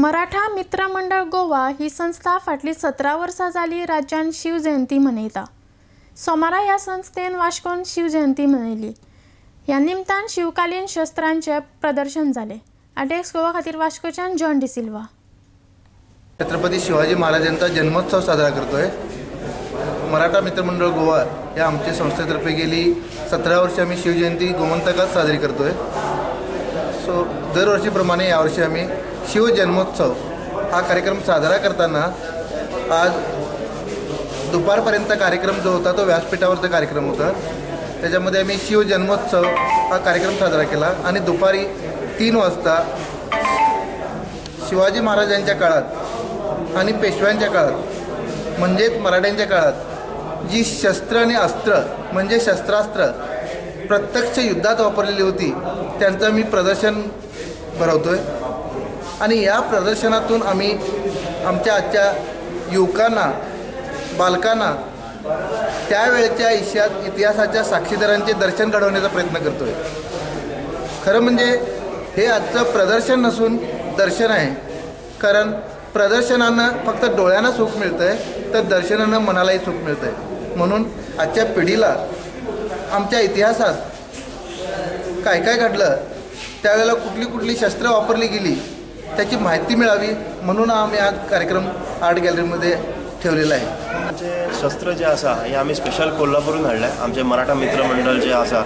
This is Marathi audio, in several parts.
मराठा मित्र मंडळ गोवा ही संस्था फाटली 17 वर्सां जाली राज्यात शिवजयंती मनयता। सोमारा ह्या संस्थेन वास्कोन शिवजयंती मनयली। ह्या निमतान शिवकालीन शस्त्रांचे प्रदर्शन जाले। आडेक्स गोवा खातीर वास्कोच्यान जॉन डिसिल्वा। छत्रपती शिवाजी महाराजांचा जन्मोत्सव साजरा करतोय। मराठा मित्र मंडळ गोवा या आमच्या संस्थेतर्फे गेली 17 वर्षे आम्ही शिवजयंती गोमंतकात साजरी करतोय। सो दरवर्षीप्रमाणे यावर्षी आम्ही शिवजन्मोत्सव हा कार्यक्रम साजरा करताना आज दुपारपर्यंत कार्यक्रम जो होता तो व्यासपीठावरचा कार्यक्रम होता। त्याच्यामध्ये आम्ही शिवजन्मोत्सव हा कार्यक्रम साजरा केला आणि दुपारी 3 वाजता शिवाजी महाराजांच्या काळात आणि पेशव्यांच्या काळात म्हणजेच मराठ्यांच्या काळात जी शस्त्र आणि अस्त्र म्हणजे शस्त्रास्त्र प्रत्यक्ष युद्धात वापरलेली होती त्यांचं मी प्रदर्शन भरवतोय आणि या प्रदर्शनातून आम्ही आमच्या आजच्या युवकांना बालकांना त्यावेळच्या इतिहासाच्या साक्षीदारांचे दर्शन घडवण्याचा प्रयत्न करतोय। खरं म्हणजे हे आजचं प्रदर्शन नसून दर्शन आहे, कारण प्रदर्शनानं फक्त डोळ्यांना सुख मिळतंय तर दर्शनानं मनालाही सुख मिळतंय। म्हणून आजच्या पिढीला आमच्या इतिहासात काय काय घडलं, त्यावेळेला कुठली शस्त्र वापरली गेली त्याची माहिती मिळावी म्हणून आम्ही आज कार्यक्रम आर्ट गॅलरीमध्ये ठेवलेला आहे। आमचे शस्त्र जे आसा हे आम्ही स्पेशल कोल्हापूरून हाडले। आमचे मराठा मित्र मंडळ जे आसा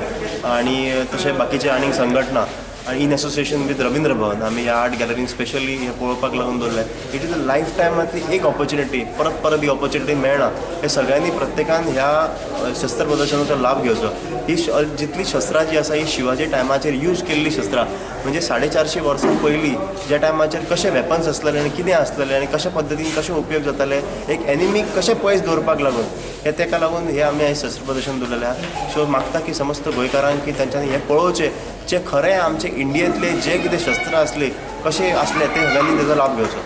आणि तसे बाकीचे आनी संघटना आणि इन एसोसिएशन विथ रवींद्र भवन आम्ही या आर्ट गॅलरीन स्पेशली हे पळोवपाक लागून दवरले। इट इज अ लायफ टायमांतली एक ऑपॉर्च्युनिटी, परत ही ऑपॉर्च्युनिटी मेळना। हे सगळ्यांनी प्रत्येकान ह्या शस्त्र प्रदर्शनाचो लाभ घेवचो। ही जितली शस्त्रां जी आसा ही शिवाजी टायमाचेर यूज केल्ली शस्त्रां, म्हणजे 450 वर्सां पयलीं ज्या टायमाचेर कशे वेपन्स आसलेले आनी कितें आसलेलें आनी कशा पद्दतीन कशे उपयोग जाताले, एक एनिमीक कशें पयस दवरपाक लागून हे ताका लागून हे आमी आयज शस्त्र प्रदर्शन दवरलेलें आहा। सो मागता की समस्त गोंयकारांक की तांच्यांनी हे पळोवचें जे खरें आमचे इंडियेंतले जे कितें शस्त्र आसले कशे आसले ते सगळ्यांनी तेजो लाभ घेवचो।